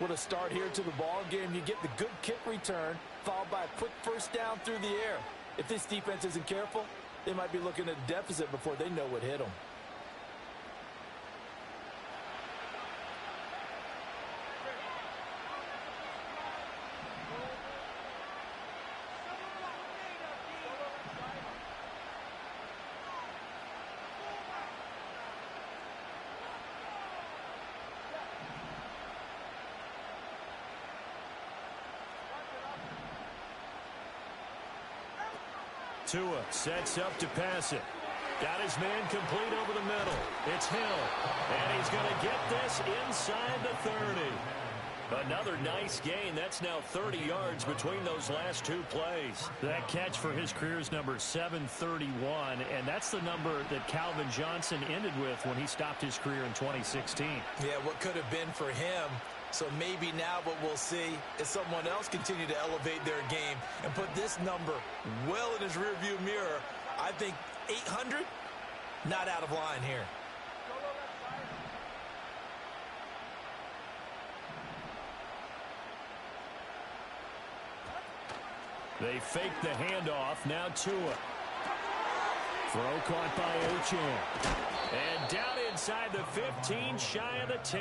With a start here to the ball game, you get the good kick return, followed by a quick first down through the air. If this defense isn't careful, they might be looking at a deficit before they know what hit them. Tua sets up to pass it. Got his man complete over the middle. It's Hill. And he's going to get this inside the 30. Another nice gain. That's now 30 yards between those last two plays. That catch for his career is number 731, and that's the number that Calvin Johnson ended with when he stopped his career in 2016. Yeah, what could have been for him. So maybe now what we'll see is someone else continue to elevate their game and put this number well in his rearview mirror. I think 800, not out of line here. They fake the handoff. Now Tua. Throw caught by Achane. And down inside the 15, shy of the 10.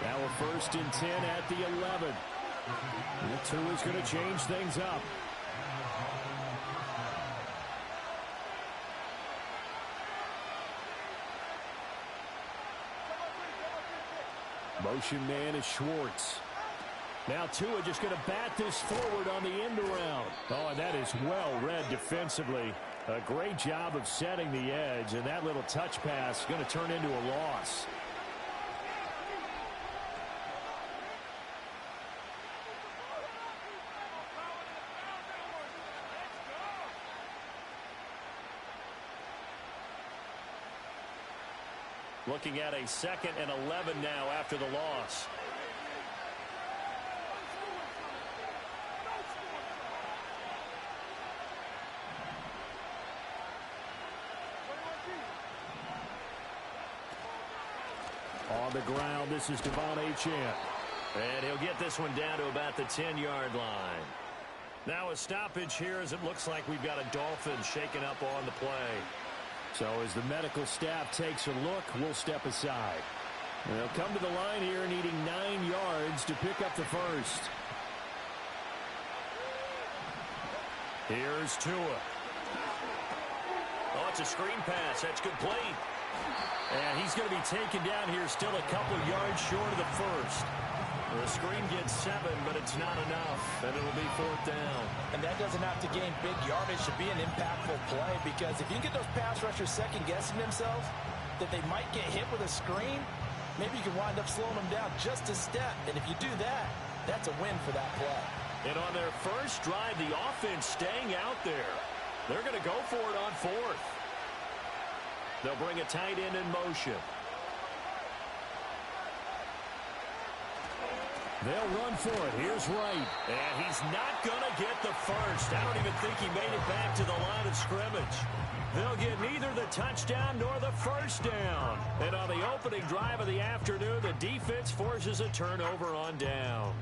Now a 1st and 10 at the 11. Tua's going to change things up. Motion man is Schwartz. Now Tua just going to bat this forward on the end around. Oh, and that is well read defensively. A great job of setting the edge, and that little touch pass is going to turn into a loss. Looking at a 2nd and 11 now after the loss. On the ground, this is Devon Achane. And he'll get this one down to about the 10-yard line. Now a stoppage here as it looks like we've got a Dolphin shaken up on the play. So as the medical staff takes a look, we'll step aside. And they'll come to the line here needing 9 yards to pick up the first. Here's Tua. Oh, it's a screen pass. That's complete. And he's going to be taken down here still a couple yards short of the first. The screen gets 7, but it's not enough, and it'll be 4th down. And that doesn't have to gain big yardage to be an impactful play, because if you can get those pass rushers second-guessing themselves that they might get hit with a screen, maybe you can wind up slowing them down just a step. And if you do that, that's a win for that play. And on their first drive, the offense staying out there. They're going to go for it on 4th. They'll bring a tight end in motion. They'll run for it. Here's Wright. And he's not going to get the first. I don't even think he made it back to the line of scrimmage. They'll get neither the touchdown nor the first down. And on the opening drive of the afternoon, the defense forces a turnover on downs.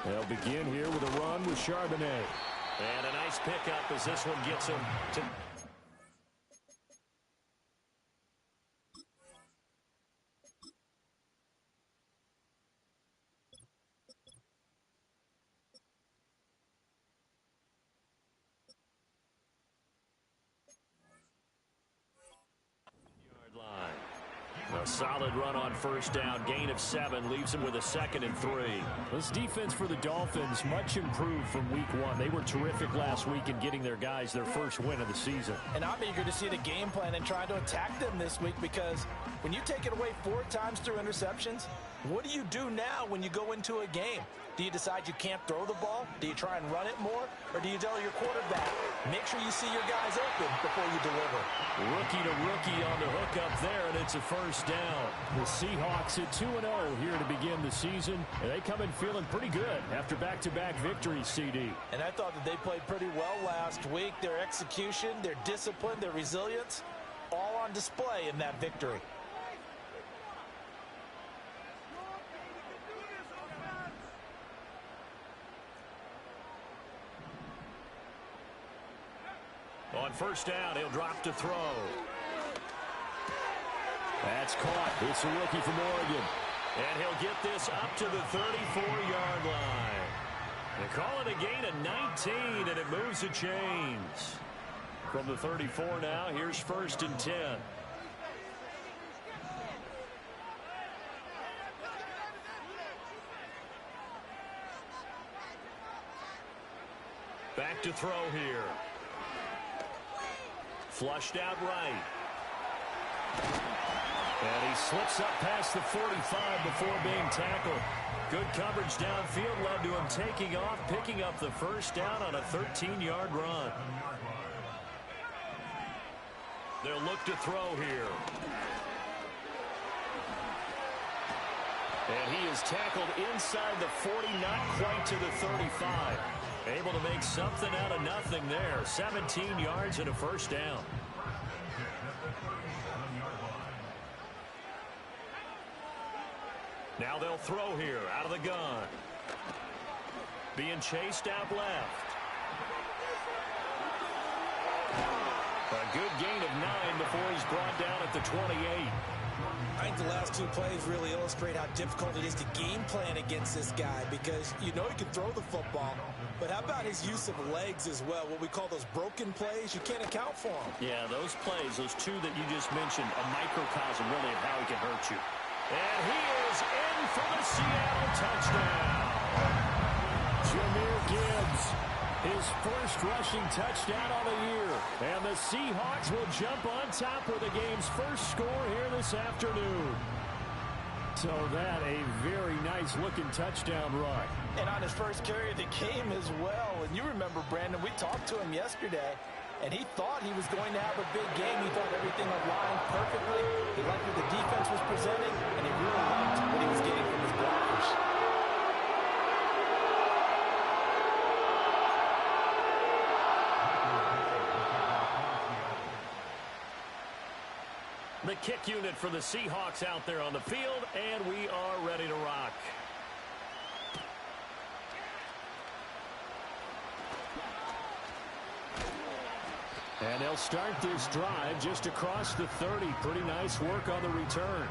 They'll begin here with a run with Charbonnet. And a nice pickup as this one gets him to... A solid run on first down, gain of 7, leaves him with a 2nd and 3. This defense for the Dolphins, much improved from week 1. They were terrific last week in getting their guys their first win of the season. And I'm eager to see the game plan and trying to attack them this week, because when you take it away 4 times through interceptions, What do you do now when you go into a game? Do you decide you can't throw the ball? Do you try and run it more? Or do you tell your quarterback, make sure you see your guys open before you deliver? Rookie to rookie on the hook up there, and it's a first down. The Seahawks at 2-0 here to begin the season, and they come in feeling pretty good after back-to-back victories, CD. And I thought that they played pretty well last week. Their execution, their discipline, their resilience, all on display in that victory. On first down, he'll drop to throw. That's caught. It's a rookie from Oregon. And he'll get this up to the 34-yard line. They call it a gain of 19, and it moves the chains. From the 34 now, here's first and 10. Back to throw here. Flushed out right. And he slips up past the 45 before being tackled. Good coverage downfield led to him taking off, picking up the first down on a 13-yard run. They'll look to throw here. And he is tackled inside the 40, not quite to the 35. Able to make something out of nothing there. 17 yards and a first down. Now they'll throw here out of the gun. Being chased out left. A good gain of 9 before he's brought down at the 28. I think the last two plays really illustrate how difficult it is to game plan against this guy, because you know he can throw the football, but how about his use of legs as well? What we call those broken plays, you can't account for them. Yeah, those plays, those two that you just mentioned, a microcosm really of how he can hurt you. And he is in for the Seattle touchdown. Jahmyr Gibbs, his first rushing touchdown of the year. And the Seahawks will jump on top with the game's first score here this afternoon. So that a very nice-looking touchdown run. And on his first carry of the game as well. And you remember, Brandon, we talked to him yesterday, and he thought he was going to have a big game. He thought everything aligned perfectly. He liked what the defense was presenting, and he really liked what he was getting from his blockers. The kick unit for the Seahawks out there on the field, and we are ready to rock. And they'll start this drive just across the 30. Pretty nice work on the return.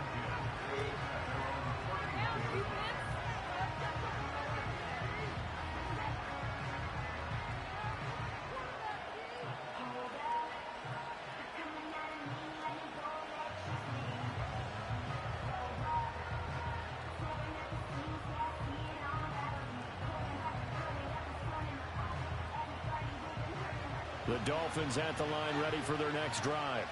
The Dolphins at the line ready for their next drive.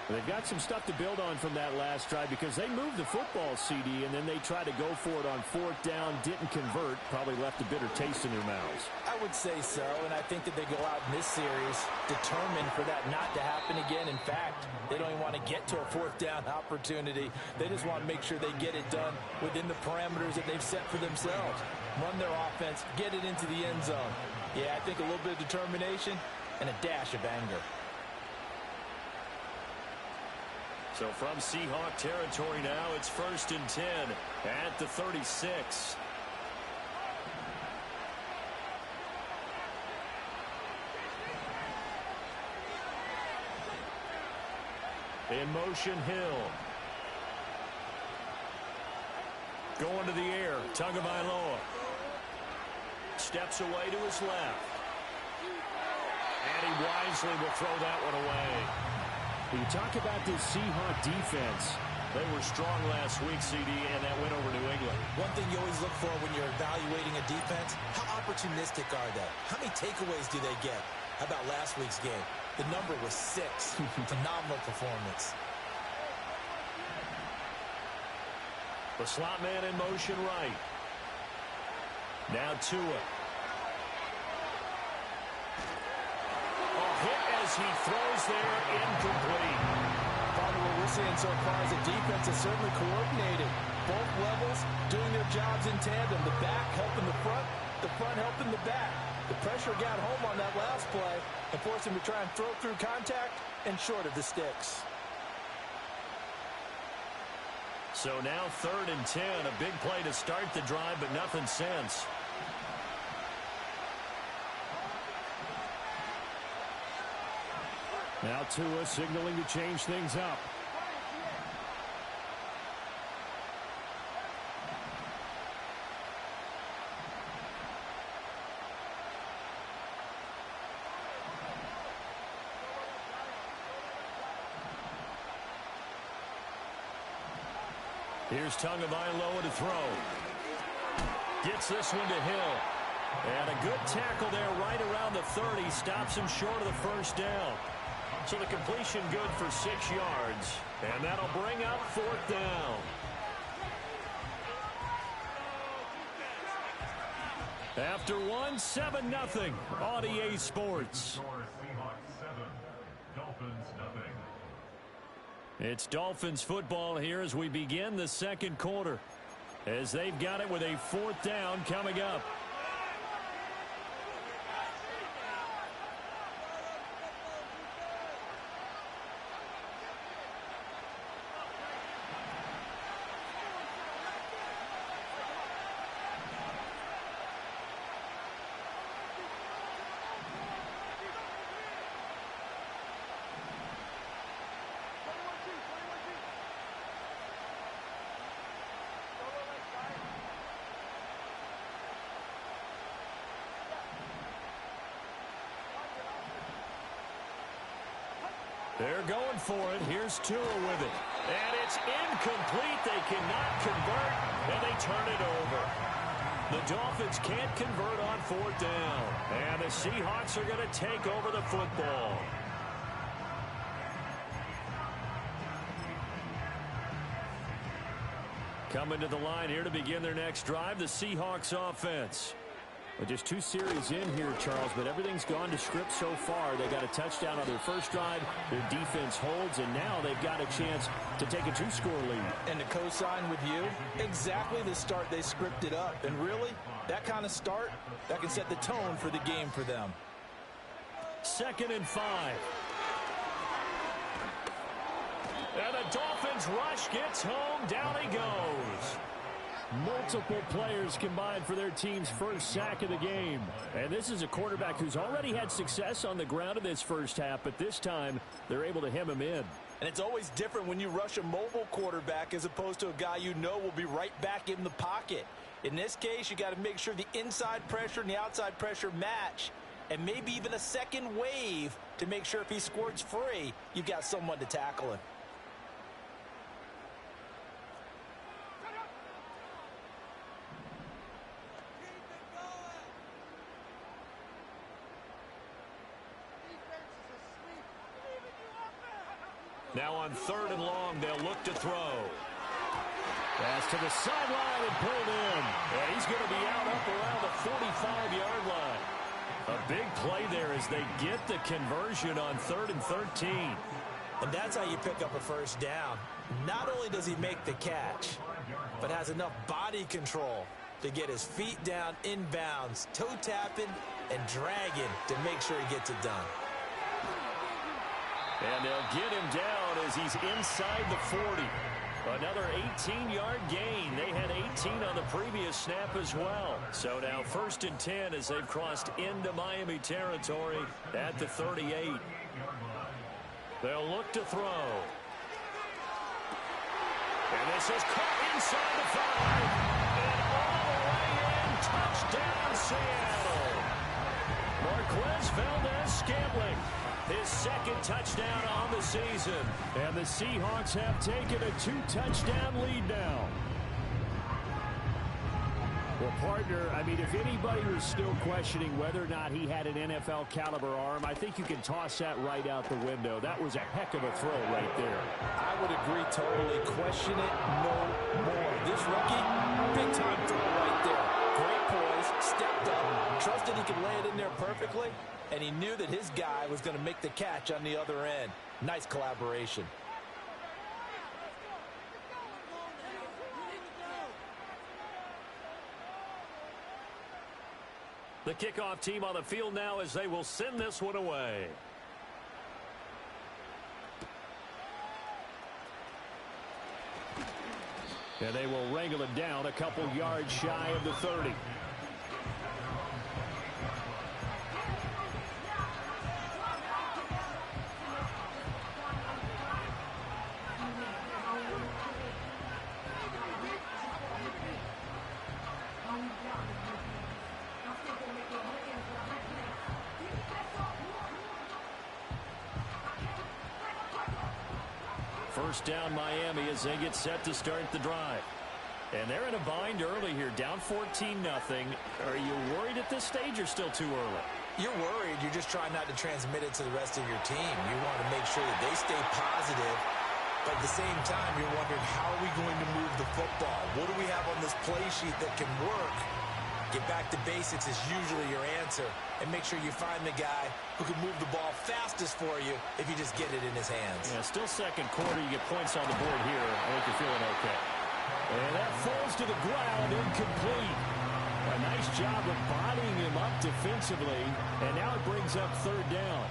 They've got some stuff to build on from that last drive because they moved the football, CD, and then they tried to go for it on fourth down, didn't convert, probably left a bitter taste in their mouths. I would say so, and I think that they go out in this series determined for that not to happen again. In fact, they don't even want to get to a fourth down opportunity. They just want to make sure they get it done within the parameters that they've set for themselves. Run their offense, get it into the end zone. Yeah, I think a little bit of determination and a dash of anger. So from Seahawk territory now, it's first and 10 at the 36. In motion, Hill. Going to the air, Tagovailoa. Steps away to his left. And he wisely will throw that one away. You talk about this Seahawk defense. They were strong last week, CD, and that went over New England. One thing you always look for when you're evaluating a defense, how opportunistic are they? How many takeaways do they get? How about last week's game? The number was 6. Phenomenal performance. The slot man in motion right. Now Tua. A hit as he throws there, incomplete. Probably what we're seeing so far is the defense is certainly coordinated. Both levels doing their jobs in tandem. The back helping the front helping the back. The pressure got home on that last play and forced him to try and throw through contact and short of the sticks. So now 3rd and 10. A big play to start the drive, but nothing since. Now Tua signaling to change things up. Here's Tagovailoa to throw. Gets this one to Hill. And a good tackle there right around the 30. Stops him short of the first down. So the completion good for 6 yards. And that'll bring up 4th down. After 1, 7-0. On EA Sports. It's Dolphins football here as we begin the 2nd quarter. As they've got it with a 4th down coming up. They're going for it. Here's Tua with it. And it's incomplete. They cannot convert, and they turn it over. The Dolphins can't convert on 4th down. And the Seahawks are going to take over the football. Coming to the line here to begin their next drive, the Seahawks offense. Well, just 2 series in here, Charles, but everything's gone to script so far. They got a touchdown on their first drive. Their defense holds, and now they've got a chance to take a 2-score lead. And to co-sign with you, exactly the start they scripted up. And really, that kind of start, that can set the tone for the game for them. 2nd and 5. And the Dolphins rush gets home. Down he goes. Multiple players combined for their team's first sack of the game. And this is a quarterback who's already had success on the ground in this first half, but this time they're able to hem him in. And it's always different when you rush a mobile quarterback as opposed to a guy you know will be right back in the pocket. In this case, you got to make sure the inside pressure and the outside pressure match, and maybe even a second wave to make sure if he squirts free, you've got someone to tackle him. Now on 3rd and long, they'll look to throw. Pass to the sideline and pulled in. And he's going to be out up around the 45-yard line. A big play there as they get the conversion on 3rd and 13. And that's how you pick up a first down. Not only does he make the catch, but has enough body control to get his feet down inbounds, toe tapping and dragging to make sure he gets it done. And they'll get him down as he's inside the 40. Another 18-yard gain. They had 18 on the previous snap as well. So now 1st and 10 as they've crossed into Miami territory at the 38. They'll look to throw. And this is caught inside the 5. And all the way in. Touchdown, Seattle. Marquez Valdez-Scantling. His 2nd touchdown on the season. And the Seahawks have taken a 2-touchdown lead now. Well, partner, I mean, if anybody was still questioning whether or not he had an NFL caliber arm, I think you can toss that right out the window. That was a heck of a throw right there. I would agree totally. Question it no more. This rookie, big time throw right there. Great poise, stepped up, trusted he could lay it in there perfectly, and he knew that his guy was going to make the catch on the other end. Nice collaboration. The kickoff team on the field now as they will send this one away. And they will wrangle it down a couple yards shy of the 30. First down Miami as they get set to start the drive. And they're in a bind early here, down 14-0. Are you worried at this stage or still too early? You're worried. You're just trying not to transmit it to the rest of your team. You want to make sure that they stay positive. But at the same time, you're wondering, how are we going to move the football? What do we have on this play sheet that can work? Get back to basics is usually your answer. And make sure you find the guy who can move the ball fastest for you if you just get it in his hands. Yeah, still second quarter. You get points on the board here. I think you're feeling okay. And that falls to the ground, incomplete. A nice job of bodying him up defensively. And now it brings up third down.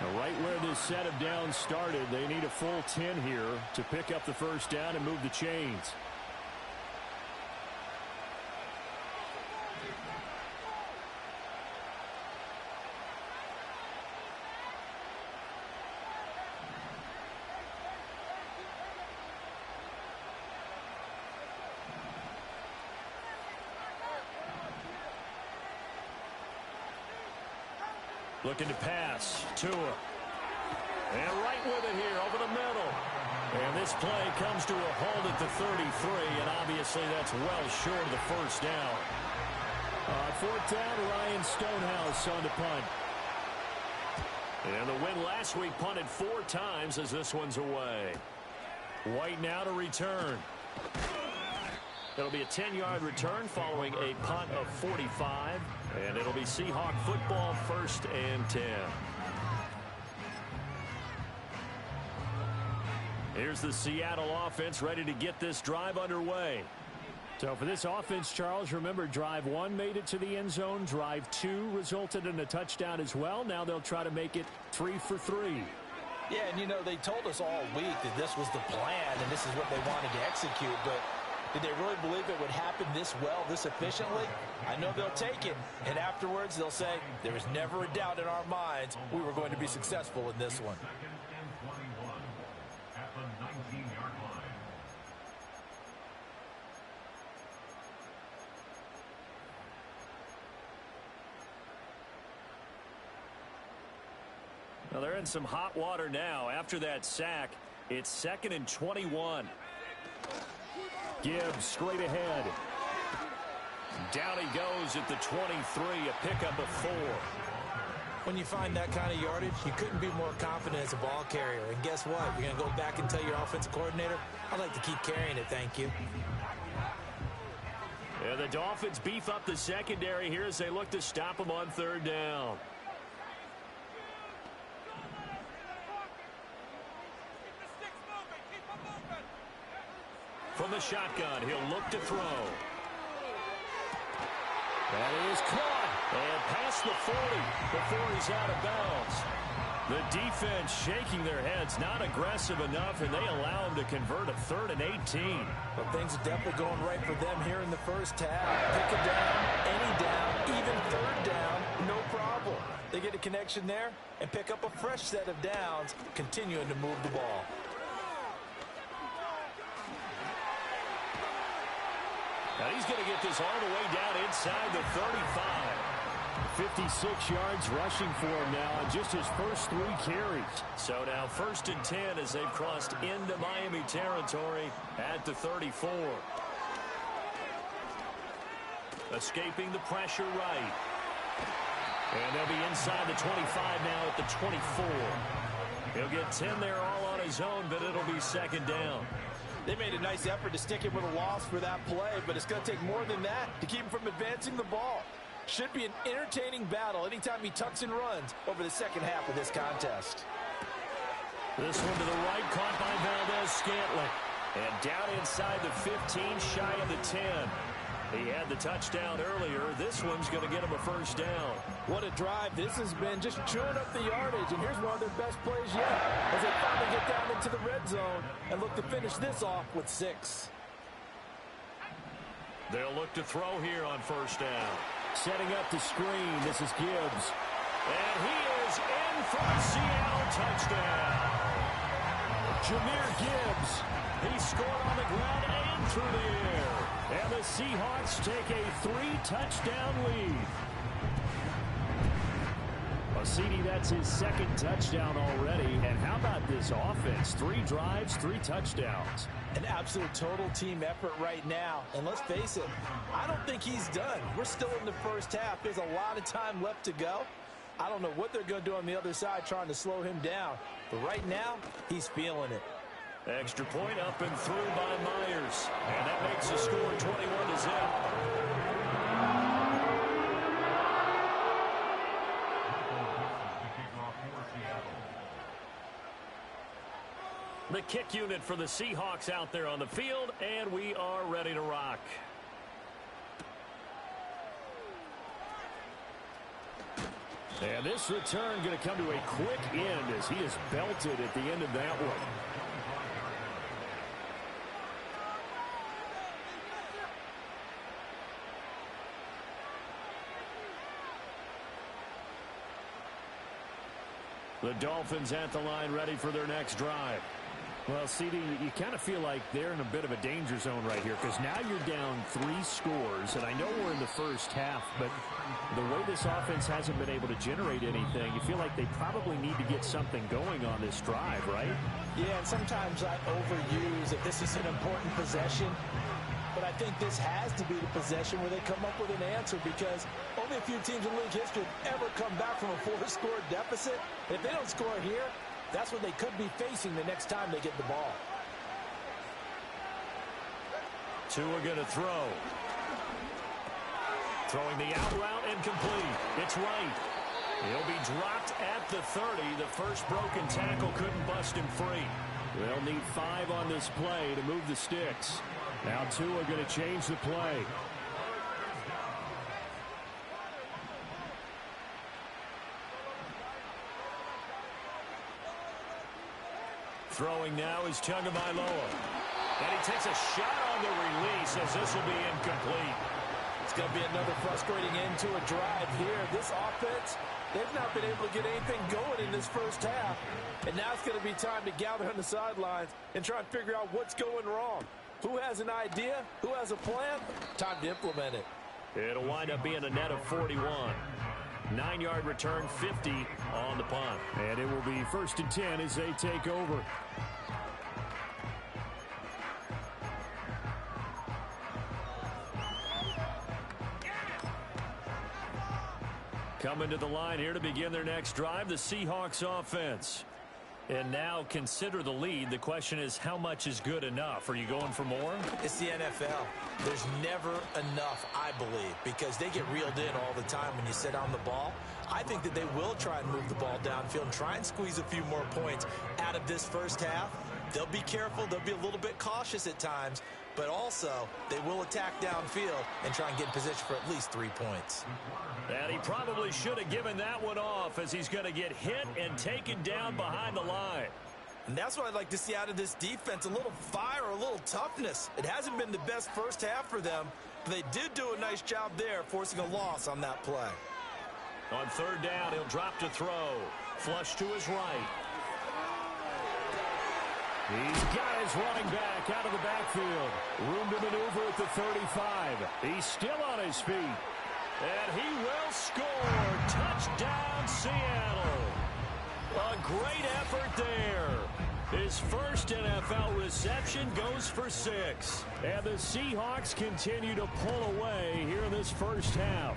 Now, right where this set of downs started, they need a full 10 here to pick up the first down and move the chains. Looking to pass. Tua. And right with it here over the middle. And this play comes to a halt at the 33, and obviously that's well short of the first down. Fourth down, Ryan Stonehouse on the punt. And the win last week punted 4 times as this one's away. White now to return. It'll be a 10-yard return following a punt of 45. And it'll be Seahawk football, 1st and 10. Here's the Seattle offense ready to get this drive underway. So for this offense, Charles, remember, drive 1 made it to the end zone. Drive 2 resulted in a touchdown as well. Now they'll try to make it 3 for 3. Yeah, and, you know, they told us all week that this was the plan and this is what they wanted to execute, but did they really believe it would happen this well, this efficiently? I know they'll take it, and afterwards they'll say, there was never a doubt in our minds we were going to be successful in this one. Well, they're in some hot water now. After that sack, it's 2nd and 21. Gibbs straight ahead. Down he goes at the 23, a pickup of 4. When you find that kind of yardage, you couldn't be more confident as a ball carrier. And guess what? You're going to go back and tell your offensive coordinator, I'd like to keep carrying it, thank you. Yeah, the Dolphins beef up the secondary here as they look to stop them on 3rd down. From the shotgun, he'll look to throw. That is caught. And past the 40 before he's out of bounds. The defense shaking their heads, not aggressive enough, and they allow him to convert a 3rd and 18. But things are definitely going right for them here in the first half. Pick a down, any down, even 3rd down, no problem. They get a connection there and pick up a fresh set of downs, continuing to move the ball. Now he's going to get this all the way down inside the 35. 56 yards rushing for him now on just his first 3 carries. So now 1st and 10 as they've crossed into Miami territory at the 34. Escaping the pressure right. And they'll be inside the 25 now at the 24. He'll get 10 there all on his own, but it'll be second down. They made a nice effort to stick him with a loss for that play, but it's going to take more than that to keep him from advancing the ball. Should be an entertaining battle anytime he tucks and runs over the second half of this contest. This one to the right, caught by Valdes-Scantling. And down inside the 15, shy of the 10. He had the touchdown earlier. This one's going to get him a first down. What a drive this has been, just chewing up the yardage. And here's one of their best plays yet as they finally get down into the red zone and look to finish this off with 6. They'll look to throw here on first down. Setting up the screen, this is Gibbs. And he is in for a Seattle touchdown. Jahmyr Gibbs. He scored on the ground and through the air. And the Seahawks take a 3-touchdown lead. Well, CD, that's his second touchdown already. And how about this offense? 3 drives, 3 touchdowns. An absolute total team effort right now. And let's face it, I don't think he's done. We're still in the first half. There's a lot of time left to go. I don't know what they're going to do on the other side trying to slow him down. But right now, he's feeling it. Extra point up and through by Myers. And that makes the score 21-0. The kick unit for the Seahawks out there on the field, and we are ready to rock. And this return going to come to a quick end as he is belted at the end of that one. The Dolphins at the line ready for their next drive. Well, CD, you kind of feel like they're in a bit of a danger zone right here because now you're down 3 scores, and I know we're in the first half, but the way this offense hasn't been able to generate anything, you feel like they probably need to get something going on this drive, right? Yeah, and sometimes I overuse if this is an important possession, but I think this has to be the possession where they come up with an answer because only a few teams in league history have ever come back from a 4-score deficit. And if they don't score here, that's what they could be facing the next time they get the ball. Two are going to throw. Throwing the out route and complete. It's right. He'll be dropped at the 30. The first broken tackle couldn't bust him free. They'll need 5 on this play to move the sticks. Now 2 are going to change the play. Throwing now is Tagovailoa. And he takes a shot on the release as this will be incomplete. It's going to be another frustrating end to a drive here. This offense, they've not been able to get anything going in this first half. And now it's going to be time to gather on the sidelines and try and figure out what's going wrong. Who has an idea? Who has a plan? Time to implement it. It'll wind up being a net of 41. 9-yard return, 50 on the punt. And it will be 1st and 10 as they take over. Coming to the line here to begin their next drive, the Seahawks offense. And now consider the lead. The question is, how much is good enough? Are you going for more? It's the NFL. There's never enough, I believe, because they get reeled in all the time when you sit on the ball. I think that they will try and move the ball downfield and try and squeeze a few more points out of this first half. They'll be careful. They'll be a little bit cautious at times, but also they will attack downfield and try and get in position for at least 3 points. And he probably should have given that one off as he's going to get hit and taken down behind the line. And that's what I'd like to see out of this defense, a little fire, a little toughness. It hasn't been the best first half for them, but they did do a nice job there, forcing a loss on that play. On 3rd down, he'll drop to throw. Flush to his right. He's got his running back out of the backfield. Room to maneuver at the 35. He's still on his feet. And he will score. Touchdown, Seattle. A great effort there. His first NFL reception goes for 6. And the Seahawks continue to pull away here in this first half.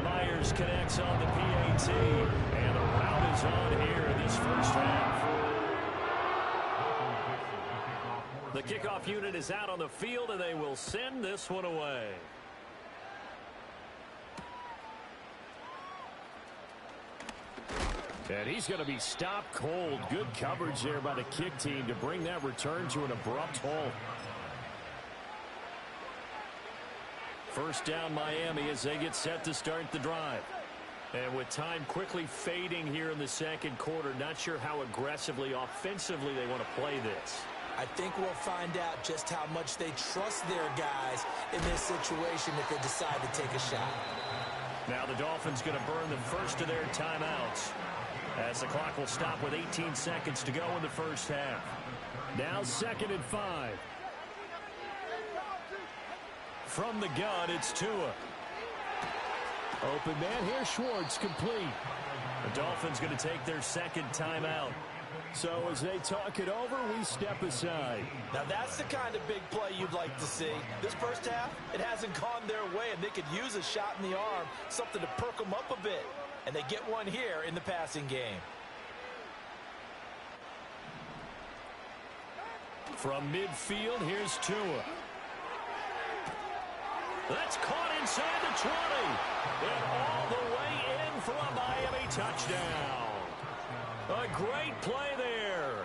Myers connects on the PAT. And the route is on here in this first half. The kickoff unit is out on the field, and they will send this one away. And he's going to be stopped cold. Good coverage there by the kick team to bring that return to an abrupt halt. First down Miami as they get set to start the drive. And with time quickly fading here in the second quarter, not sure how aggressively, offensively they want to play this. I think we'll find out just how much they trust their guys in this situation if they decide to take a shot. Now the Dolphins going to burn the first of their timeouts, as the clock will stop with 18 seconds to go in the first half. Now 2nd and 5. From the gun, it's Tua. Open man here, Schwartz, complete. The Dolphins going to take their second timeout. So as they talk it over, we step aside. Now that's the kind of big play you'd like to see. This first half, it hasn't gone their way, and they could use a shot in the arm, something to perk them up a bit. And they get one here in the passing game. From midfield, here's Tua. That's caught inside the 20. And all the way in for a Miami touchdown. A great play there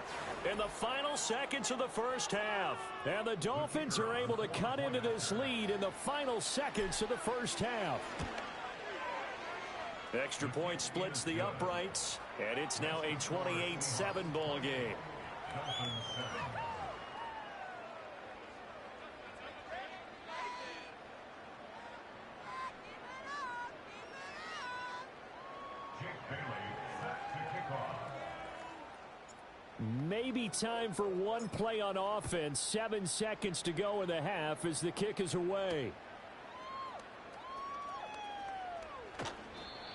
in the final seconds of the first half. And the Dolphins are able to cut into this lead in the final seconds of the first half. Extra point splits the uprights, and it's now a 28-7 ball game. Maybe time for one play on offense. 7 seconds to go in the half as the kick is away.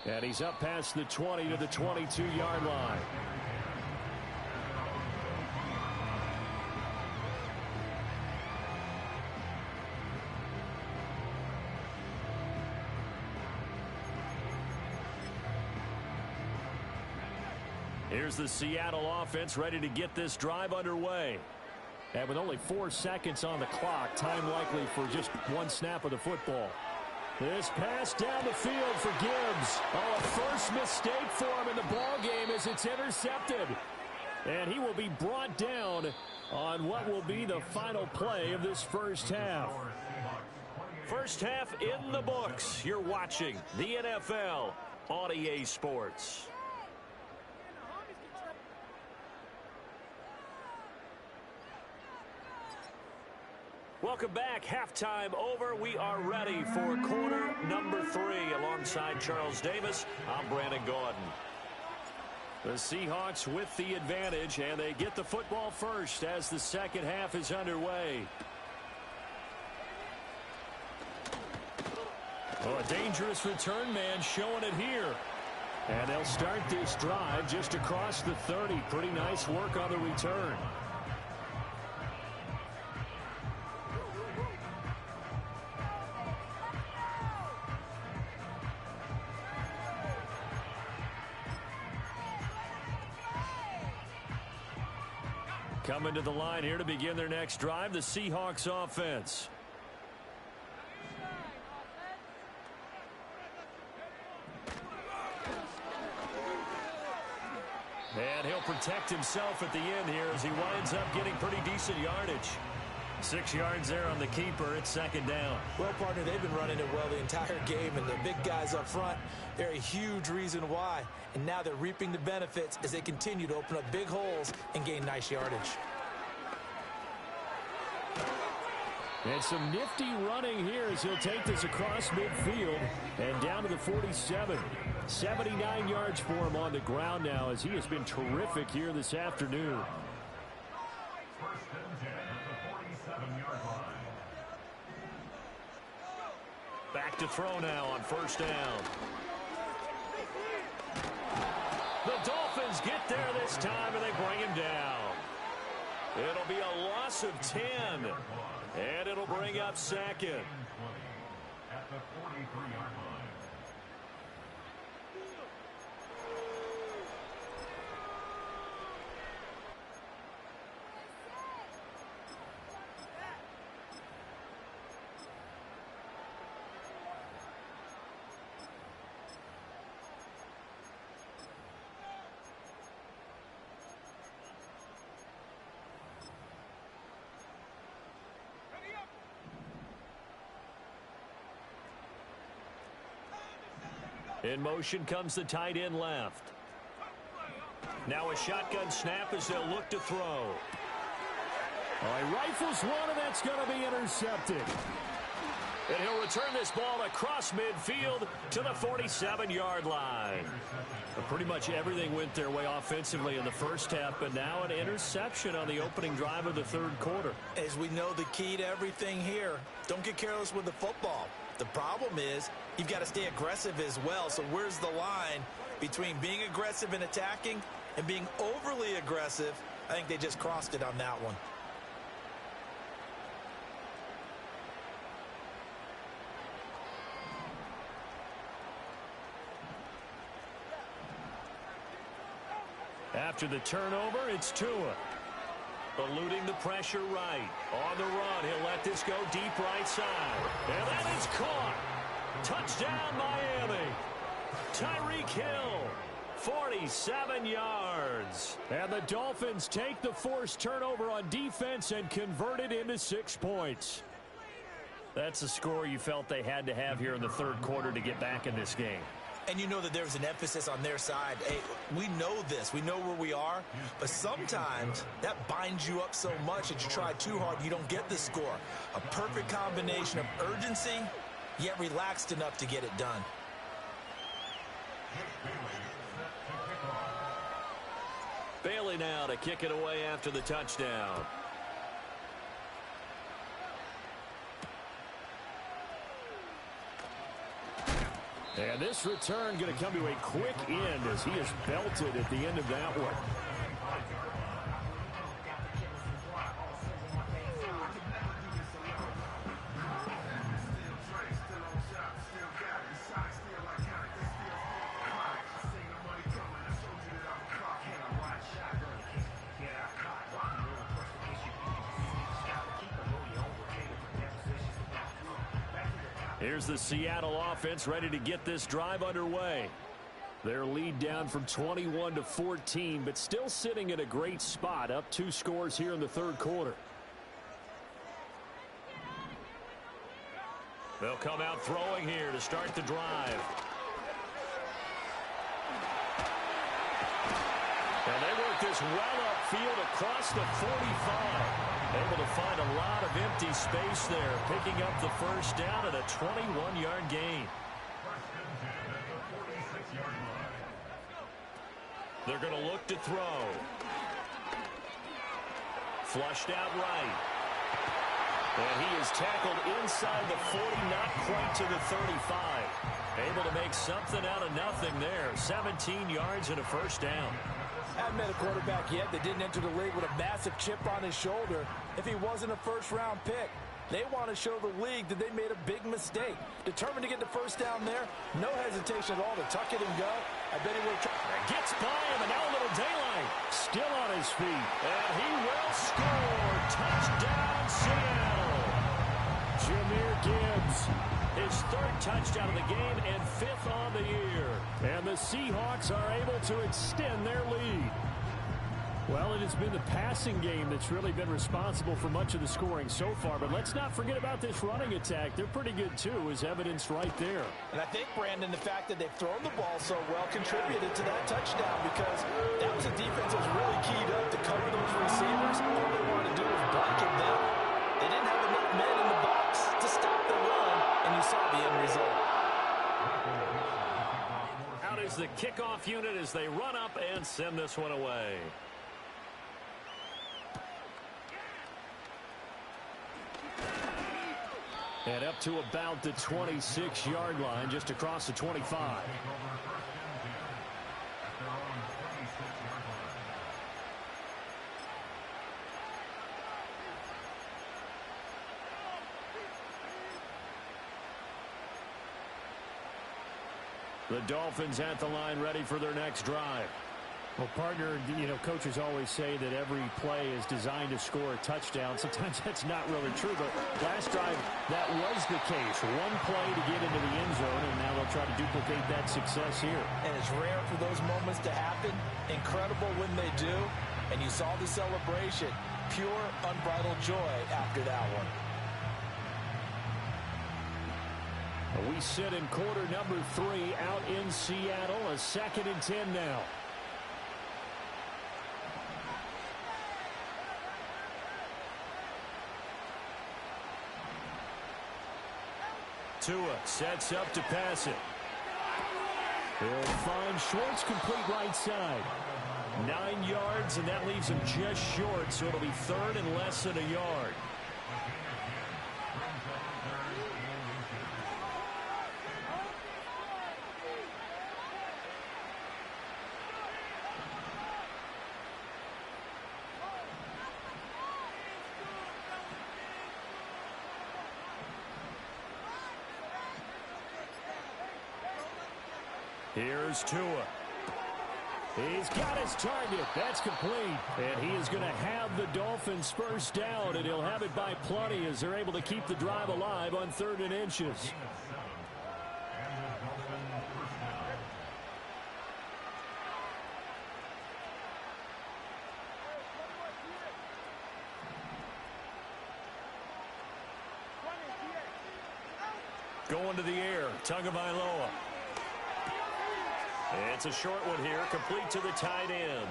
And he's up past the 20 to the 22-yard line. Here's the Seattle offense ready to get this drive underway. And with only 4 seconds on the clock, time likely for just one snap of the football. This pass down the field for Gibbs. Oh, a first mistake for him in the ball game as it's intercepted. And he will be brought down on what will be the final play of this first half. First half in the books. You're watching the NFL on EA Sports. Welcome back. Halftime over. We are ready for quarter number 3. Alongside Charles Davis, I'm Brandon Gaudin. The Seahawks with the advantage, and they get the football first as the second half is underway. Oh, a dangerous return man showing it here. And they'll start this drive just across the 30. Pretty nice work on the return. Coming to the line here to begin their next drive, the Seahawks offense. And he'll protect himself at the end here as he winds up getting pretty decent yardage. 6 yards there on the keeper. It's second down. Well, partner, they've been running it well the entire game, and the big guys up front, they're a huge reason why. And now they're reaping the benefits as they continue to open up big holes and gain nice yardage. And some nifty running here as he'll take this across midfield and down to the 47. 79 yards for him on the ground now as he has been terrific here this afternoon. Back to throw now on first down. The Dolphins get there. They this time, and they bring him down. It'll be a loss of 10, and it'll bring up second. At the 43-yard line. In motion comes the tight end left. Now a shotgun snap as they'll look to throw. All right, rifles one, and that's going to be intercepted. And he'll return this ball across midfield to the 47-yard line. But pretty much everything went their way offensively in the first half, but now an interception on the opening drive of the third quarter. As we know, the key to everything here, don't get careless with the football. The problem is you've got to stay aggressive as well. So where's the line between being aggressive and attacking and being overly aggressive? I think they just crossed it on that one. After the turnover, it's Tua. Eluding the pressure right. On the run, he'll let this go deep right side. And that is caught. Touchdown, Miami. Tyreek Hill, 47 yards. And the Dolphins take the forced turnover on defense and convert it into 6 points. That's a score you felt they had to have here in the third quarter to get back in this game. And you know that there's an emphasis on their side. Hey, we know this. We know where we are. But sometimes that binds you up so much that you try too hard, you don't get the score. A perfect combination of urgency, yet relaxed enough to get it done. Bailey now to kick it away after the touchdown. And this return going to come to a quick end as he is belted at the end of that one. Here's the Seattle offense ready to get this drive underway. Their lead down from 21 to 14, but still sitting in a great spot, up 2 scores here in the third quarter. They'll come out throwing here to start the drive. And they work this well upfield across the 45. Able to find a lot of empty space there, picking up the first down at a 21-yard gain. They're going to look to throw. Flushed out right. And he is tackled inside the 40, not quite to the 35. Able to make something out of nothing there. 17 yards and a first down. Haven't met a quarterback yet that didn't enter the league with a massive chip on his shoulder if he wasn't a first-round pick. They want to show the league that they made a big mistake. Determined to get the first down there. No hesitation at all to tuck it and go. I bet he will try. Gets by him, and now a little daylight. Still on his feet. And he will score. Touchdown, Seattle. Jahmyr Gibbs. His third touchdown of the game and 5th on the year. And the Seahawks are able to extend their lead. Well, it has been the passing game that's really been responsible for much of the scoring so far. But let's not forget about this running attack. They're pretty good, too, as evidenced right there. And I think, Brandon, the fact that they've thrown the ball so well contributed to that touchdown because that was a defense that was really keyed up to cover those receivers. All they wanted to do was blanket them. They didn't have enough men in the box to stop the run, and you saw the end result. Out is the kickoff unit as they run up and send this one away. And up to about the 26-yard line, just across the 25. The Dolphins at the line ready for their next drive. Well, partner, coaches always say that every play is designed to score a touchdown. Sometimes that's not really true, but last drive, that was the case. One play to get into the end zone, and now they'll try to duplicate that success here. And it's rare for those moments to happen. Incredible when they do. And you saw the celebration. Pure, unbridled joy after that one. We sit in quarter number 3 out in Seattle. A 2nd and 10 now. Tua sets up to pass it. He'll find Schwartz complete right side. 9 yards, and that leaves him just short, so it'll be 3rd and less than a yard. Here's Tua. He's got his target. That's complete. And he is going to have the Dolphins first down, and he'll have it by plenty as they're able to keep the drive alive on 3rd and inches. Going to the air, Tagovailoa. It's a short one here, complete to the tight end.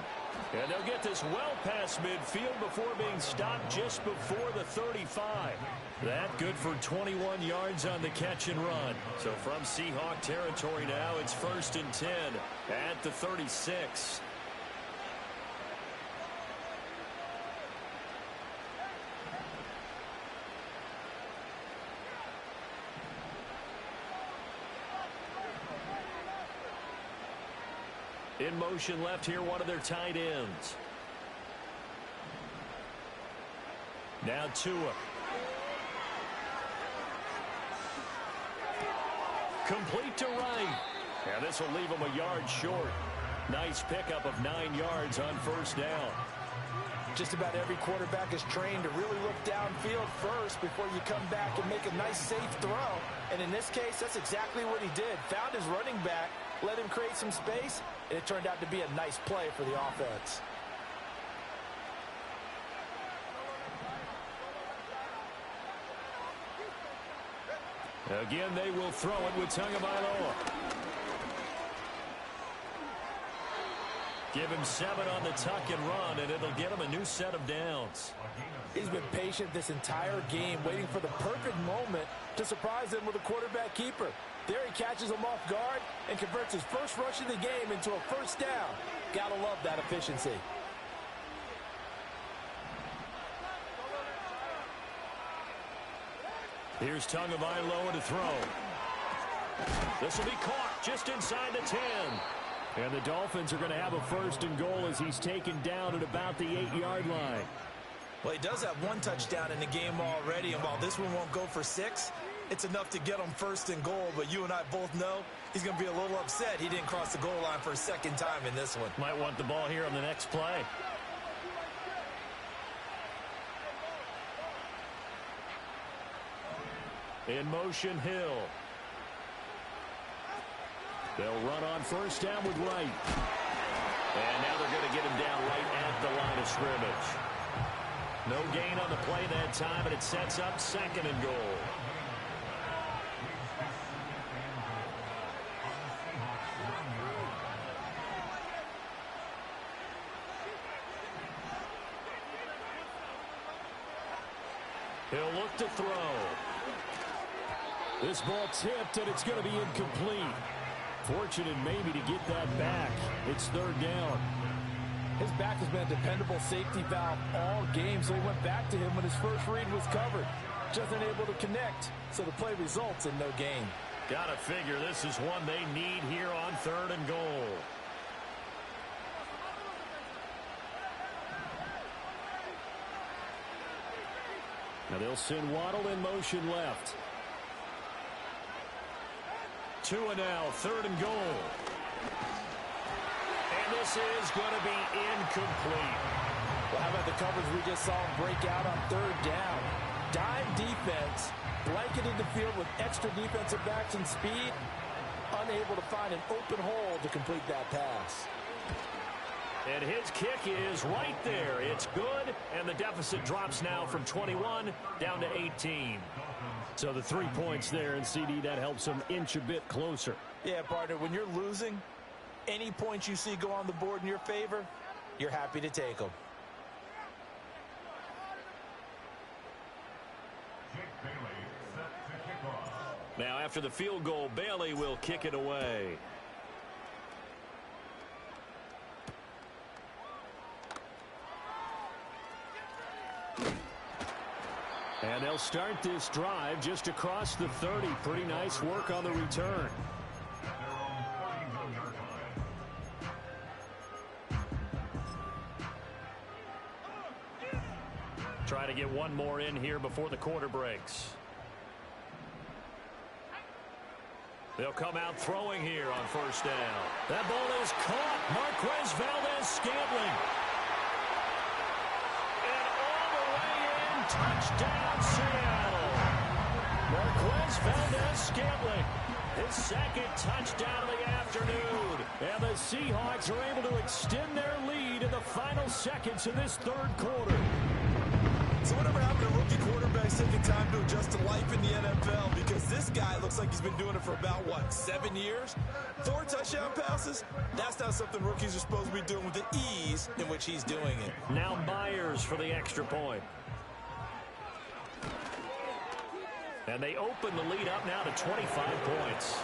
And they'll get this well past midfield before being stopped just before the 35. That good for 21 yards on the catch and run. So from Seahawk territory now, it's 1st and 10 at the 36. In motion left here, one of their tight ends. Now Tua. Complete to right. And this will leave him a yard short. Nice pickup of 9 yards on 1st down. Just about every quarterback is trained to really look downfield first before you come back and make a nice, safe throw. And in this case, that's exactly what he did. Found his running back, let him create some space, and it turned out to be a nice play for the offense. Again, they will throw it with Tagovailoa. Give him 7 on the tuck and run, and it'll get him a new set of downs. He's been patient this entire game, waiting for the perfect moment to surprise them with a quarterback keeper. There he catches him off guard and converts his first rush of the game into a 1st down. Gotta love that efficiency. Here's Tagovailoa to throw. This will be caught just inside the 10. And the Dolphins are going to have a 1st and goal as he's taken down at about the 8-yard line. Well, he does have 1 touchdown in the game already, and while this one won't go for 6, it's enough to get him 1st and goal. But you and I both know he's going to be a little upset he didn't cross the goal line for a 2nd time in this one. Might want the ball here on the next play. In motion, Hill. They'll run on 1st down with Wright. And now they're going to get him down right at the line of scrimmage. No gain on the play that time, and it sets up 2nd and goal. He'll look to throw. This ball tipped, and it's going to be incomplete. Fortunate maybe to get that back. It's 3rd down. His back has been a dependable safety valve all game, so he went back to him when his first read was covered. Just unable to connect, so the play results in no gain. Gotta figure this is one they need here on 3rd and goal. Now they'll send Waddle in motion left. Tua now, 3rd and goal. And this is going to be incomplete. Well, how about the coverage we just saw him break out on 3rd down? Dime defense, blanketed the field with extra defensive backs and speed, unable to find an open hole to complete that pass. And his kick is right there. It's good, and the deficit drops now from 21 down to 18. So the 3 points there, and CD, that helps them inch a bit closer. Yeah, partner, when you're losing, any points you see go on the board in your favor, you're happy to take them. Jake Bailey set to kick off. Now, after the field goal, Bailey will kick it away. And they'll start this drive just across the 30. Pretty nice work on the return. At their own 31-yard line. Try to get one more in here before the quarter breaks. They'll come out throwing here on 1st down. That ball is caught. Marquez Valdes-Scantling. And all the way in, touchdown Seattle. Marquez Valdes-Scantling, his 2nd touchdown of the afternoon. And the Seahawks are able to extend their lead in the final seconds of this 3rd quarter. So whatever happened to rookie quarterbacks taking time to adjust to life in the NFL? Because this guy looks like he's been doing it for about, 7 years? 4 touchdown passes? That's not something rookies are supposed to be doing with the ease in which he's doing it. Now Myers for the extra point. And they open the lead up now to 25 points.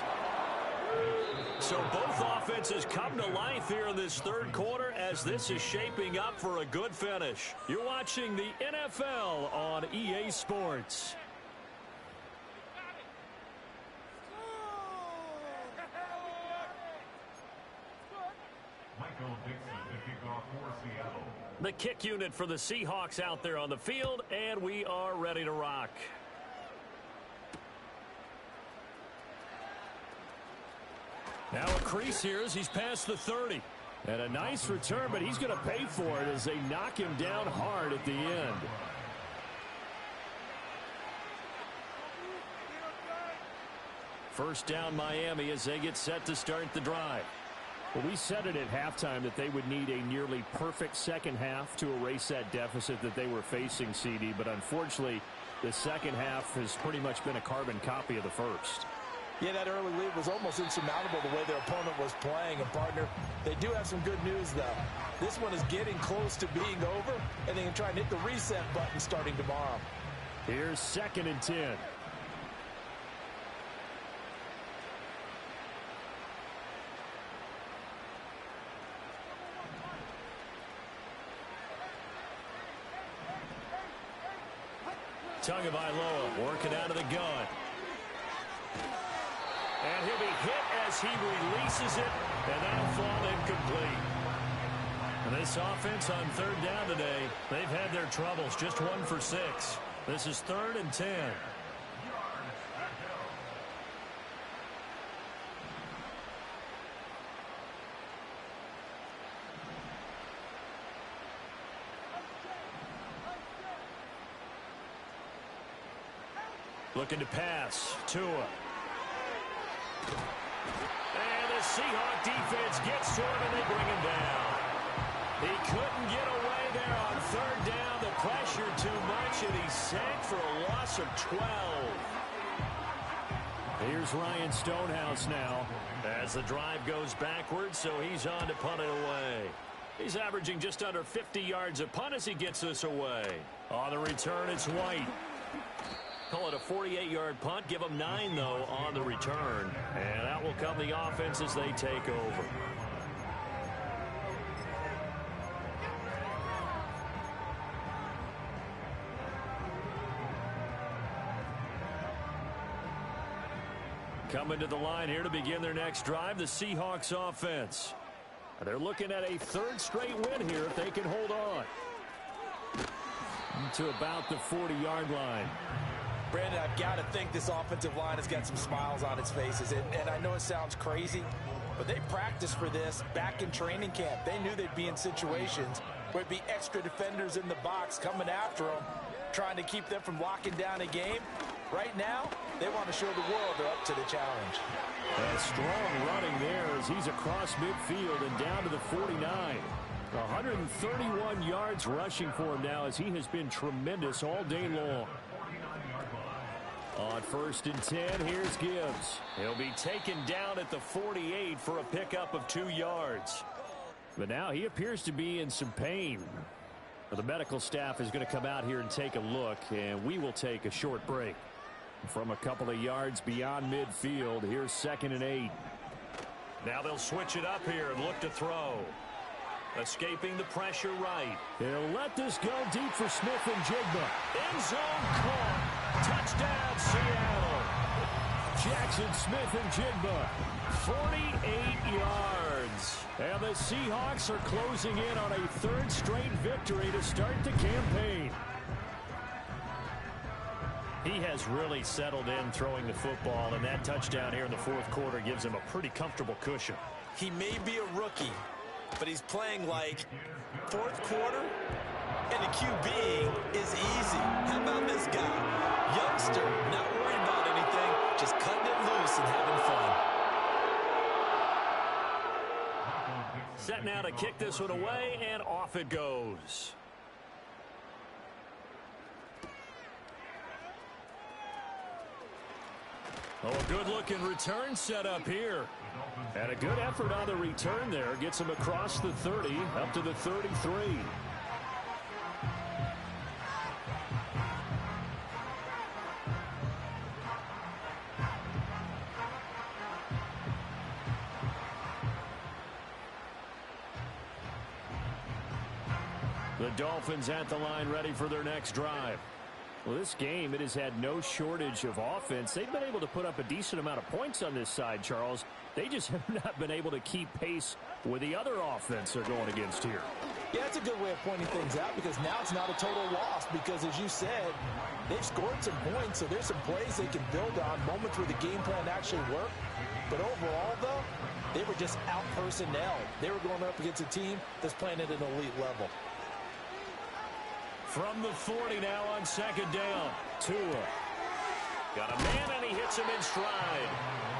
So both offenses come to life here in this 3rd quarter as this is shaping up for a good finish. You're watching the NFL on EA Sports. Michael Dixon to kick off for Seattle. The kick unit for the Seahawks out there on the field, and we are ready to rock. Now a crease here as he's past the 30. And a nice return, but he's going to pay for it as they knock him down hard at the end. First down Miami as they get set to start the drive. Well, we said it at halftime that they would need a nearly perfect second half to erase that deficit that they were facing, CD. But unfortunately, the second half has pretty much been a carbon copy of the first. Yeah, that early lead was almost insurmountable the way their opponent was playing. And, partner, they do have some good news, though. This one is getting close to being over, and they can try and hit the reset button starting tomorrow. Here's 2nd and 10. Tagovailoa working out of the gun. And he'll be hit as he releases it, and that'll fall incomplete. And this offense on 3rd down today, they've had their troubles, just 1 for 6. This is 3rd and 10. Looking to pass. Tua. And the Seahawk defense gets to him, and they bring him down. He couldn't get away there on 3rd down. The pressure too much, and he sank for a loss of 12. Here's Ryan Stonehouse now. As the drive goes backwards, so he's on to punt it away. He's averaging just under 50 yards a punt as he gets this away. On the return, it's White. Call it a 48-yard punt. Give them 9, though, on the return. And out will come the offense as they take over. Coming to the line here to begin their next drive, the Seahawks offense. They're looking at a 3rd straight win here if they can hold on. To about the 40-yard line. Brandon, I've got to think this offensive line has got some smiles on its faces. And I know it sounds crazy, but they practiced for this back in training camp. They knew they'd be in situations where it'd be extra defenders in the box coming after them, trying to keep them from locking down a game. Right now, they want to show the world they're up to the challenge. A strong running there as he's across midfield and down to the 49. 131 yards rushing for him now as he has been tremendous all day long. On 1st and 10, here's Gibbs. He'll be taken down at the 48 for a pickup of 2 yards. But now he appears to be in some pain. The medical staff is going to come out here and take a look, and we will take a short break. From a couple of yards beyond midfield, here's 2nd and 8. Now they'll switch it up here and look to throw. Escaping the pressure right. They'll let this go deep for Smith and Jigba. End zone caught. Touchdown, Seattle. Jackson Smith and Jigba. 48 yards. And the Seahawks are closing in on a 3rd straight victory to start the campaign. He has really settled in throwing the football, and that touchdown here in the 4th quarter gives him a pretty comfortable cushion. He may be a rookie, but he's playing like 4th quarter, and a QB is easy. How about this guy? Youngster, not worried about anything, just cutting it loose and having fun. Set now to kick this one away, and off it goes. Oh, a good-looking return set up here. And a good effort on the return there. Gets him across the 30, up to the 33. The Dolphins at the line ready for their next drive. Well, this game, it has had no shortage of offense. They've been able to put up a decent amount of points on this side, Charles. They just have not been able to keep pace with the other offense they're going against here. Yeah, that's a good way of pointing things out because now it's not a total loss because, as you said, they've scored some points, so there's some plays they can build on, moments where the game plan actually worked. But overall, though, they were just out-personnel. They were going up against a team that's playing at an elite level. From the 40 now on 2nd down. Tua. Got a man, and he hits him in stride.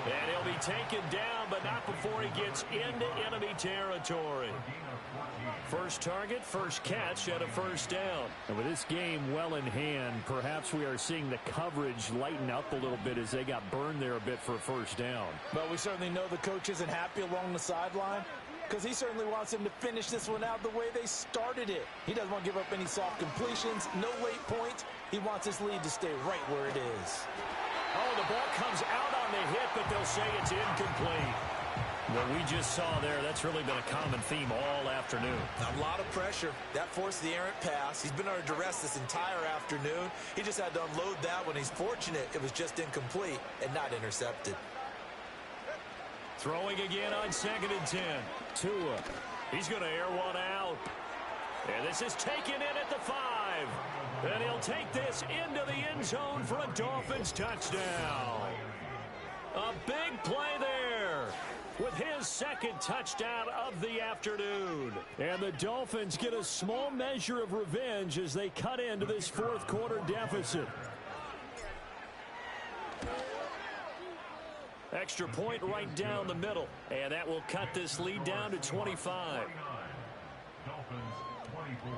And he'll be taken down, but not before he gets into enemy territory. First target, first catch, and a 1st down. And with this game well in hand, perhaps we are seeing the coverage lighten up a little bit as they got burned there a bit for a 1st down. But we certainly know the coach isn't happy along the sideline, because he certainly wants them to finish this one out the way they started it. He doesn't want to give up any soft completions, no late points. He wants his lead to stay right where it is. Oh, the ball comes out on the hit, but they'll say it's incomplete. What we just saw there, that's really been a common theme all afternoon. A lot of pressure. That forced the errant pass. He's been under duress this entire afternoon. He just had to unload that one. He's fortunate it was just incomplete and not intercepted. Throwing again on 2nd and 10. Tua. He's going to air one out. And this is taken in at the 5. And he'll take this into the end zone for a Dolphins touchdown. A big play there with his 2nd touchdown of the afternoon. And the Dolphins get a small measure of revenge as they cut into this 4th quarter deficit. Extra point right down the middle. And that will cut this lead down to 25. Dolphins 24.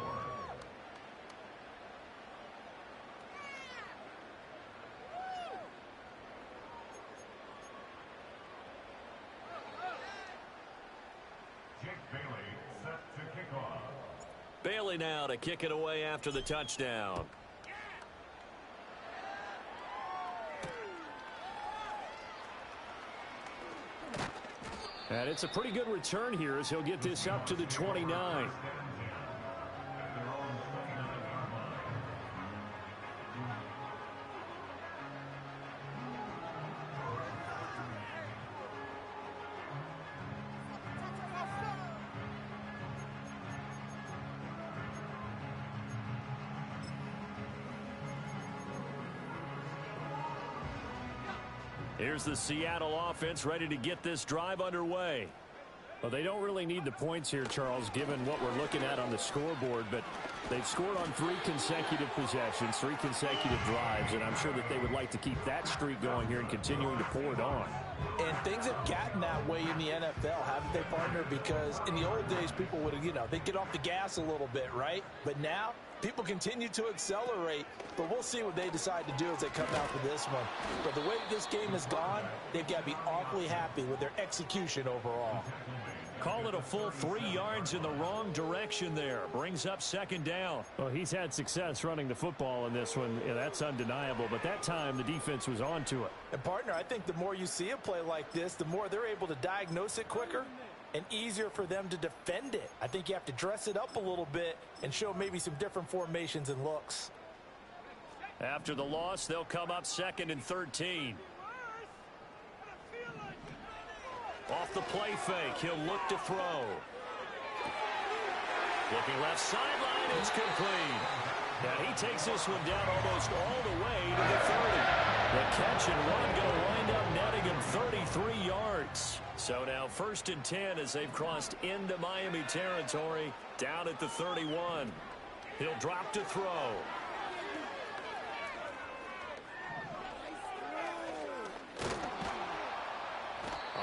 Jake Bailey set to kick off. Bailey now to kick it away after the touchdown. And it's a pretty good return here as he'll get this up to the 29. Here's the Seattle offense ready to get this drive underway. Well, they don't really need the points here, Charles, given what we're looking at on the scoreboard, but they've scored on 3 consecutive possessions, 3 consecutive drives, and I'm sure that they would like to keep that streak going here and continuing to pour it on. And things have gotten that way in the NFL, haven't they, partner? Because in the old days, people would, they'd get off the gas a little bit, right? But now, people continue to accelerate, but we'll see what they decide to do as they come out for this one. But the way this game has gone, they've got to be awfully happy with their execution overall. Call it a full 3 yards in the wrong direction there. Brings up 2nd down. Well, he's had success running the football in this one. Yeah, that's undeniable. But that time, the defense was on to it. And, partner, I think the more you see a play like this, the more they're able to diagnose it quicker and easier for them to defend it. I think you have to dress it up a little bit and show maybe some different formations and looks. After the loss, they'll come up 2nd and 13. Off the play fake, he'll look to throw. Looking left sideline, it's complete. And he takes this one down almost all the way to the 30. The catch and run going to wind up netting him 33 yards. So now 1st and 10 as they've crossed into Miami territory, down at the 31. He'll drop to throw.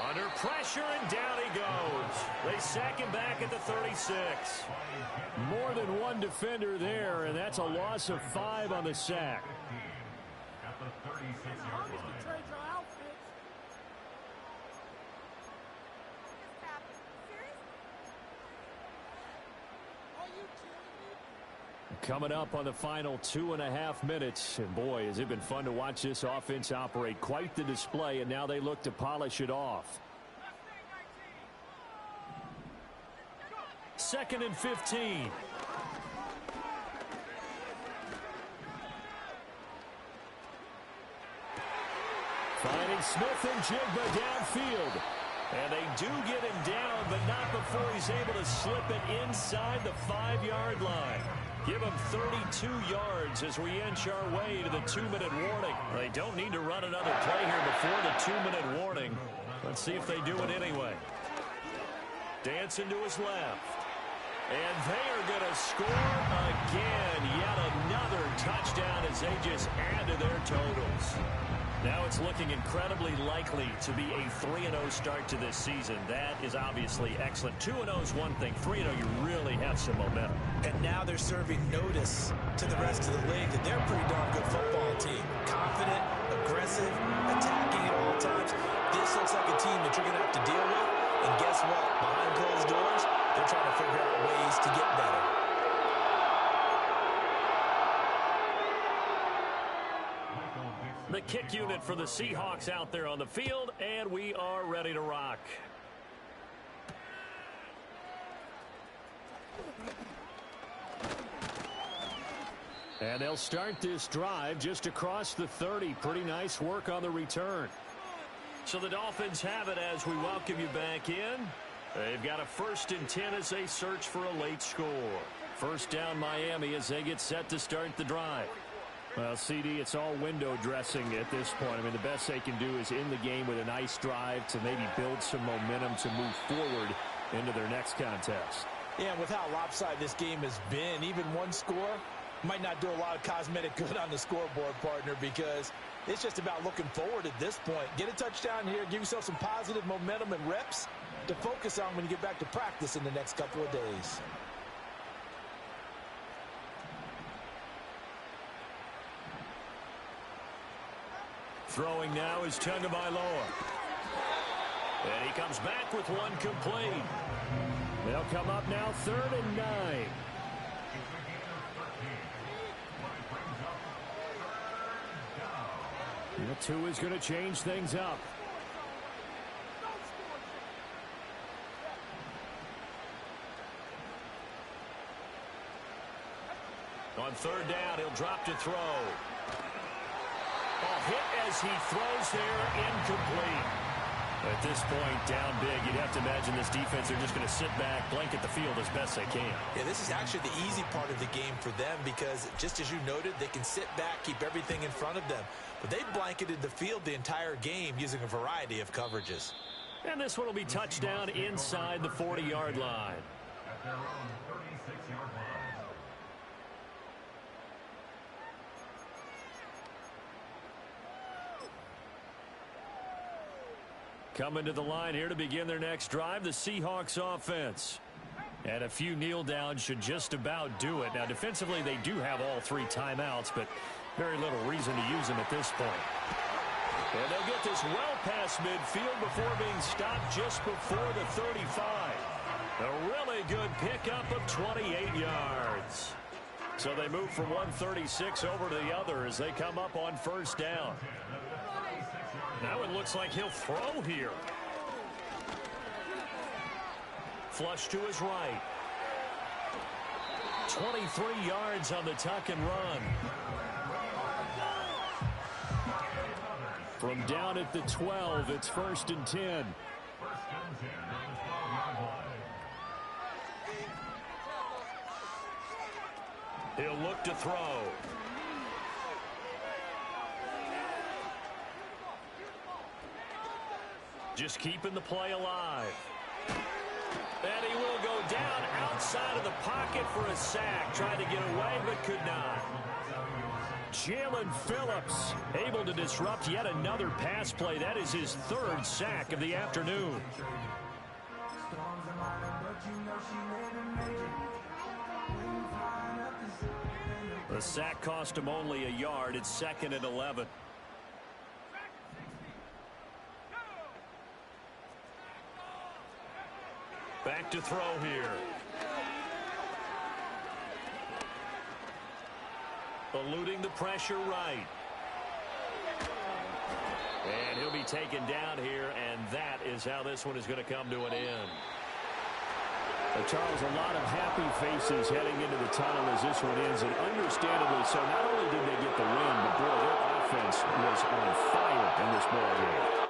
Under pressure, and down he goes. They sack him back at the 36. More than one defender there, and that's a loss of 5 on the sack. At the 36-yard line. Coming up on the final 2.5 minutes. And boy, has it been fun to watch this offense operate. Quite the display, and now they look to polish it off. 2nd and 15. Finding Smith and Jigba downfield. And they do get him down, but not before he's able to slip it inside the 5-yard line. Give him 32 yards as we inch our way to the 2-minute warning. They don't need to run another play here before the 2-minute warning. Let's see if they do it anyway. Dancing to his left. And they are going to score again. Yet another touchdown as they just add to their totals. Now it's looking incredibly likely to be a 3-0 start to this season. That is obviously excellent. 2-0 is one thing. 3-0, you really have some momentum. And now they're serving notice to the rest of the league that they're a pretty darn good football team. Confident, aggressive, attacking at all times. This looks like a team that you're going to have to deal with. And guess what? Behind closed doors, they're trying to figure out ways to get better. The kick unit for the Seahawks out there on the field, and we are ready to rock. And they'll start this drive just across the 30. Pretty nice work on the return. So the Dolphins have it as we welcome you back in. They've got a 1st and 10 as they search for a late score. 1st down Miami as they get set to start the drive. Well, CD, it's all window dressing at this point. I mean, the best they can do is in the game with a nice drive to maybe build some momentum to move forward into their next contest. Yeah, and with how lopsided this game has been, even one score might not do a lot of cosmetic good on the scoreboard, partner, because it's just about looking forward at this point. Get a touchdown here, give yourself some positive momentum and reps to focus on when you get back to practice in the next couple of days. Throwing now is Tagovailoa. And he comes back with one complete. They'll come up now 3rd and 9. The 2 is going to change things up. On 3rd down, he'll drop to throw. A hit as he throws there, incomplete. At this point, down big, you'd have to imagine this defense are just going to sit back, blanket the field as best they can. Yeah, this is actually the easy part of the game for them because, just as you noted, they can sit back, keep everything in front of them. But they blanketed the field the entire game using a variety of coverages. And this one will be touchdown inside the 40-yard line. At their own 36-yard line. Coming to the line here to begin their next drive, the Seahawks offense. And a few kneel downs should just about do it. Now, defensively, they do have all 3 timeouts, but very little reason to use them at this point. And they'll get this well past midfield before being stopped just before the 35. A really good pickup of 28 yards. So they move from 136 over to the other as they come up on first down. Now it looks like he'll throw here. Flush to his right. 23 yards on the tuck and run. From down at the 12, it's 1st and 10. First and 10 on the 12-yard line. He'll look to throw. Just keeping the play alive. And he will go down outside of the pocket for a sack. Tried to get away, but could not. Jalen Phillips able to disrupt yet another pass play. That is his 3rd sack of the afternoon. The sack cost him only a yard. It's 2nd and 11. Back to throw here. Eluding the pressure right. And he'll be taken down here, and that is how this one is going to come to an end. Charles, a lot of happy faces heading into the tunnel as this one ends, and understandably so. Not only did they get the win, but boy, their offense was on fire in this ball game.